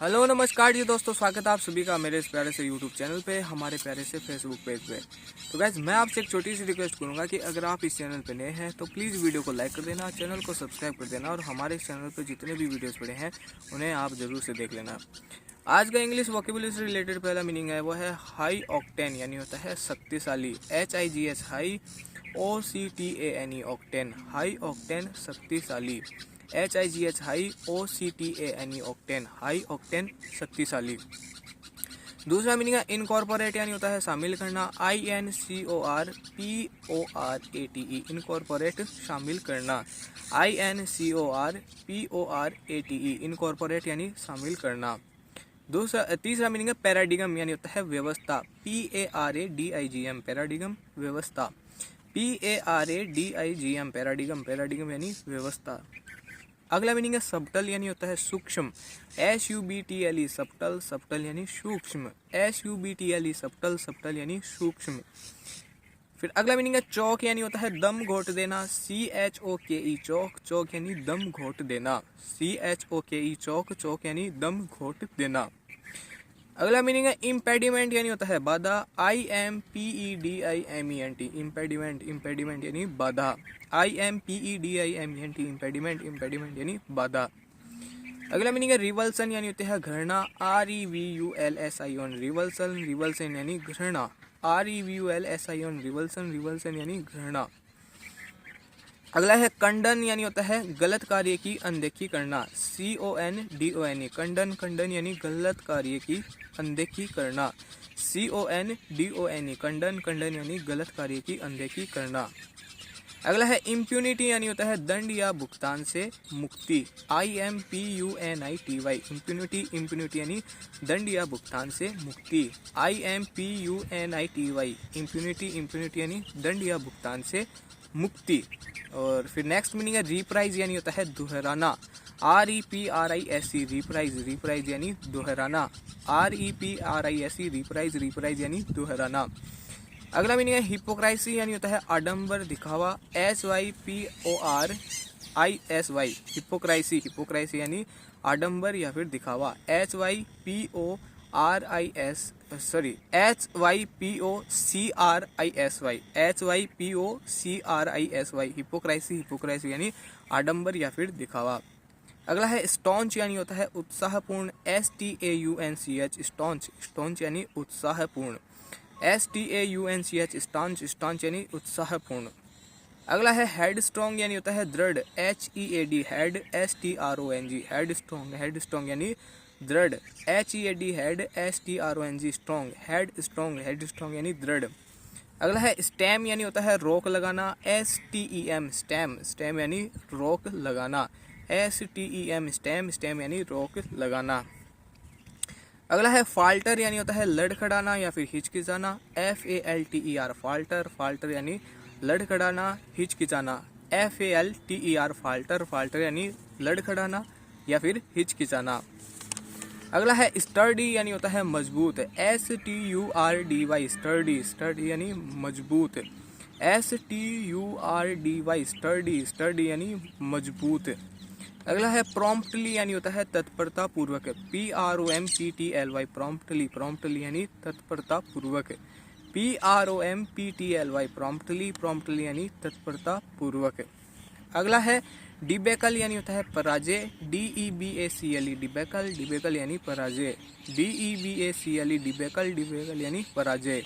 Hello नमस्कार जी दोस्तों, स्वागत है आप सभी का मेरे इस प्यारे से यूट्यूब चैनल पे, हमारे प्यारे से फेसबुक पेज पे। तो गैस मैं आपसे एक छोटी सी रिक्वेस्ट करूंगा कि अगर आप इस चैनल पे नए हैं तो प्लीज़ वीडियो को लाइक कर देना, चैनल को सब्सक्राइब कर देना और हमारे इस चैनल पे जितने भी वीडियोस पड़े हैं उन्हें आप ज़रूर से देख लेना। आज का इंग्लिश वोकेबुलरी से रिलेटेड पहला मीनिंग है वो है हाई ऑक्टेन, यानी होता है शक्तिशाली। HIGH high, OCTANE octane, high octane शक्तिशाली। HIGH high, OCTANE octane, high octane शक्तिशाली। दूसरा मीनिंग है इनकॉर्पोरेट, यानी होता है शामिल करना। INCORPORATE, इनकॉर्पोरेट शामिल करना। INCORPORATE, इनकॉर्पोरेट यानी शामिल करना। तीसरा मीनिंग है पैराडिगम, यानी होता है व्यवस्था। PARADIGM, पैराडिगम व्यवस्था। PARADIGM, पैराडिगम, पैराडिगम यानी व्यवस्था। अगला मीनिंग है सबटल, यानी होता है सूक्ष्म। SUBTLE, सबटल, सबटल यानी सूक्ष्म। SUBTLE, सबटल, सबटल यानी सूक्ष्म। फिर अगला मीनिंग है चौक, यानी होता है दम घोट देना। CHOKE, चौक, चौक यानी दम घोट देना। CHOKE, चौक, चौक यानी दम घोट देना। अगला मीनिंग है इम्पेडिमेंट, यानी होता है बाधा। IMPEDIMENT, इम्पेडिमेंट, इम्पेडिमेंट यानी बाधा। IMPEDIMENT, इम्पेडिमेंट, इम्पेडिमेंट यानी बाधा। अगला मीनिंग है रिवल्सन, यानी होते हैं घृणा। REVULSION, रिवल्सन, रिवल्सन यानी घृणा। REVULSION, रिवल्सन, रिवल्सन यानी घृणा। अगला है कंडन, यानी होता है गलत कार्य की अनदेखी करना। CONDONE, कंडन, कंडन यानी गलत कार्य की अनदेखी करना। CONDONE, कंडन, कंडन यानी गलत कार्य की अनदेखी करना। अगला है इम्प्यूनिटी, यानी होता है दंड या भुगतान से मुक्ति। IMPUNITY, इम्प्यूनिटी, इम्प्यूनिटी यानी दंड या भुगतान से मुक्ति। IMPUNITY, इम्प्यूनिटी, इम्प्यूनिटी यानी दंड या भुगतान से मुक्ति। और फिर नेक्स्ट मीनिंग है रिप्राइज, यानी होता है दोहराना। REPRISE, रिप्राइज, रिप्राइज यानी दोहराना। REPRISE, रिप्राइज, रिप्राइज यानी दोहराना। अगला मीनिंग है हिपोक्राइसी, यानी होता है आडंबर, दिखावा। HYPORISY, हिपोक्राइसी, हिपोक्राइसी यानी आडंबर या फिर दिखावा। HYPOCRISY, हिपोक्राइसी, हिपोक्राइसी यानी आडंबर या फिर दिखावा। अगला है स्टॉन्च, यानी होता है उत्साहपूर्ण। STAUNCH, स्टॉन्च, स्टॉन्च यानी उत्साहपूर्ण। STAUNCH, स्टॉन्च, स्टॉन्च यानी उत्साहपूर्ण। अगला है हेड स्ट्रॉन्ग, यानी होता है दृढ़। HEAD, head, STRONG, head strong, head strong यानी दृढ़। HEAD, head, STRONG, strong, head strong, head strong यानी दृढ़। अगला है स्टैम, यानी होता है रोक लगाना। STEM, स्टैम, स्टैम यानी रोक लगाना। STEM, स्टैम, स्टैम यानी रोक लगाना। अगला है फाल्टर, यानी होता है लड़खड़ाना या फिर हिचकिचाना। FALTER, फाल्टर, फाल्टर यानी लड़खड़ाना, हिचकिचाना। FALTER, फाल्टर, फाल्टर यानी लड़खड़ाना या फिर हिचकिचाना। अगला है स्टर्डी, यानी होता है मजबूत। STURDY, स्टर्डी, स्टर्डी यानी मजबूत। STURDY, स्टर्डी, स्टर्डी यानी मजबूत। अगला है प्रॉम्प्टली, यानी होता है तत्परता पूर्वक। PROMPTLY, प्रॉम्प्टली, प्रॉम्प्टली यानी तत्परता पूर्वक। PROMPTLY, प्रॉम्प्टली, प्रॉम्प्टली यानी तत्परता पूर्वक। अगला है डिबेकल, यानी होता है पराजय। DEBACLE, डिबेकल, डिबेकल यानी पराजय। DEBACLE, डिबेकल, डिबेकल यानी पराजय।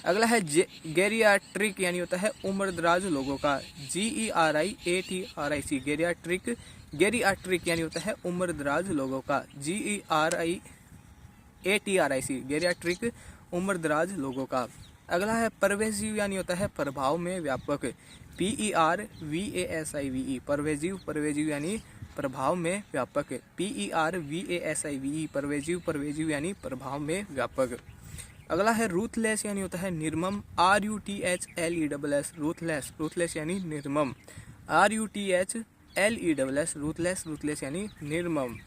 अगला है गेरियाट्रिक, यानी होता है उम्रदराज लोगों का। GERIATRIC, गेरियाट्रिक, गेरियाट्रिक यानी होता है उम्रदराज लोगों का। GERIATRIC, गेरियाट्रिक, उम्रदराज लोगों का। अगला है परवेजिव, यानी होता है प्रभाव में व्यापक। PERVASIVE, परवेजिव, परवेजिव यानी प्रभाव में व्यापक। PERVASIVE, परवेजिव, परवेजिव यानी प्रभाव में व्यापक। अगला है रूथलेस, यानी होता है निर्मम। RUTHLESS, रूथलेस, रूथलेस यानी निर्मम। RUTHLESS, रूथलेस, रूथलेस यानी निर्मम।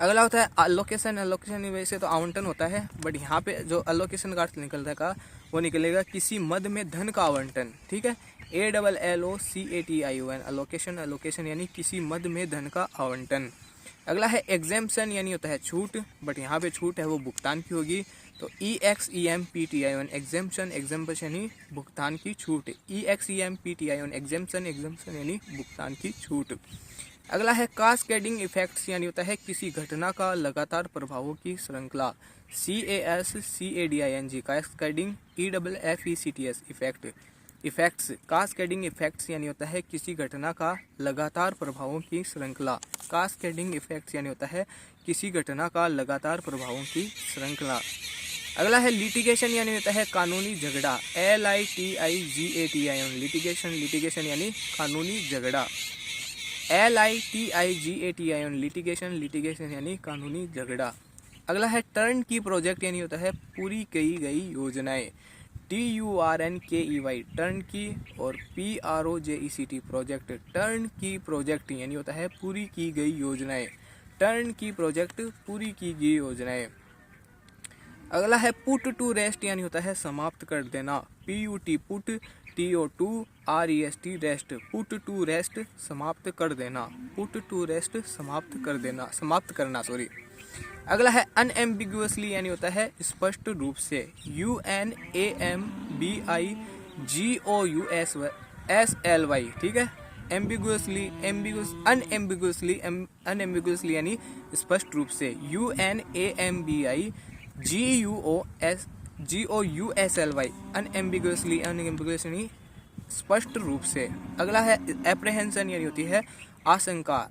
अगला होता है अलोकेशन, अलोकेशन वैसे तो आवंटन होता है, बट यहाँ पे जो अलोकेशन का अर्थ निकलता है वो निकलेगा किसी मद में धन का आवंटन। ठीक है, ALLOCATION, अलोकेशन, अलोकेशन यानी किसी मद में धन का आवंटन। अगला है एग्जेम्पशन यानी होता है छूट, बट यहाँ पे छूट है वो भुगतान की होगी, तो EXEMPTION एग्जेम्पशन, एग्जेम्पशन यानी भुगतान की छूट, EXEMPTION एग्जेम्पशन, एग्जेम्पशन यानी भुगतान की छूट। अगला है कास्केडिंग इफेक्ट्स यानी होता है किसी घटना का लगातार प्रभावों की श्रृंखला, CASCADING cascading, EFFECTS effect, effects, cascading effects यानी होता है किसी घटना का लगातार प्रभावों की श्रृंखला, कास्केडिंग इफेक्ट्स यानी होता है किसी घटना का लगातार प्रभावों की श्रृंखला। अगला है लिटिगेशन यानी होता है कानूनी झगड़ा, LITIGATION लिटिगेशन, लिटिगेशन यानी कानूनी झगड़ा, LITIGATION लिटिगेशन, लिटिगेशन यानी कानूनी झगड़ा। अगला है टर्न की प्रोजेक्ट यानी होता है पूरी की गई योजनाएं, TURNKEY टर्न की, और PROJECT प्रोजेक्ट, टर्न की प्रोजेक्ट यानी होता है पूरी की गई योजनाएं, टर्न की प्रोजेक्ट पूरी की गई योजनाएं। अगला है पुट टू रेस्ट यानी होता है समाप्त कर देना, PUT put, TO2REST rest, put to rest समाप्त कर देना, पुट टू रेस्ट समाप्त कर देना, समाप्त करना सॉरी। अगला है अनएम्बिगुअसली यानी होता है स्पष्ट रूप से, UNAMBIGOUSLY, ठीक है, एम्बिगुअसली, एम्बिगुअस, अनएम्बिगुअसली, अनएम्बिगुअसली यानी स्पष्ट रूप से, UNAMBIGOUSLY अनएम्बिगुअसली, अनएम्बिगुअसली स्पष्ट रूप से। अगला है एप्रहेंशन यानी होती है आशंका,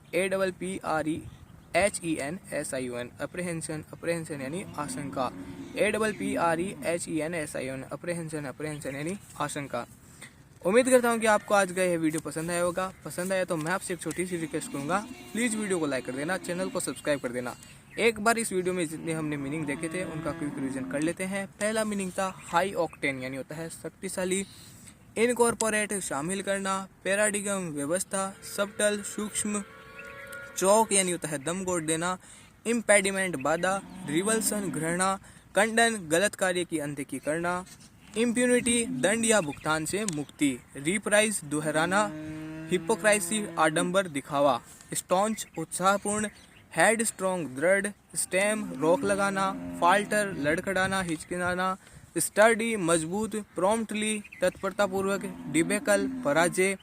APPREHENSION अप्रहेंशन, अप्रहेंशन यानी आशंका, APPREHENSION अप्रहेंशन, अप्रहेंशन यानी आशंका। उम्मीद करता हूँ कि आपको आज का यह वीडियो पसंद आया होगा। पसंद आया तो मैं आपसे एक छोटी सी रिक्वेस्ट करूँगा, प्लीज़ वीडियो को लाइक कर देना, चैनल को सब्सक्राइब कर देना। एक बार इस वीडियो में जितने हमने मीनिंग देखे थे उनका क्विक रिवीजन कर लेते हैं। पहला मीनिंग था हाई ऑक्टेन यानी होता है शक्तिशाली, इनकॉर्पोरेट शामिल करना, पैराडिगम व्यवस्था, सबटल सूक्ष्म, चौक यानी होता है दम घोट देना, इम्पेडिमेंट बाधा, रिवल्सन घृणा, खंडन गलत कार्य की अनदेखी करना, इम्प्यूनिटी दंड या भुगतान से मुक्ति, रिप्राइज दोहराना, हिपोक्राइसी आडंबर दिखावा, स्टॉन्च उत्साहपूर्ण, हेड स्ट्रॉन्ग दृढ़, स्टेम रोक लगाना, फाल्टर लड़खड़ाना हिचकिचाना, स्टडी मजबूत, प्रॉम्प्टली तत्परतापूर्वक, डिबेकल पराजय,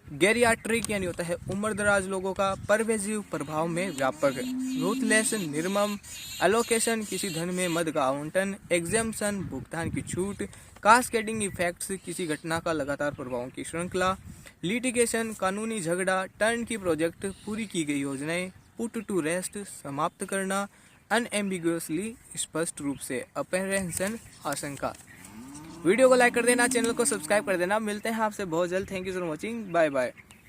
गेरियाट्रिक यानी होता है उम्रदराज लोगों का, परवेजिव प्रभाव में व्यापक, रूथलेस निर्मम, एलोकेशन किसी धन में मद का आवंटन, एग्जेम्पशन भुगतान की छूट, कास्केडिंग इफेक्ट्स किसी घटना का लगातार प्रभावों की श्रृंखला, लिटिगेशन कानूनी झगड़ा, टर्न की प्रोजेक्ट पूरी की गई योजनाएं, पुट टू रेस्ट समाप्त करना, अनएम्बिगुअसली स्पष्ट रूप से, अप्रहेंशन आशंका। वीडियो को लाइक कर देना, चैनल को सब्सक्राइब कर देना। मिलते हैं आपसे बहुत जल्द। Thank you for watching, bye bye.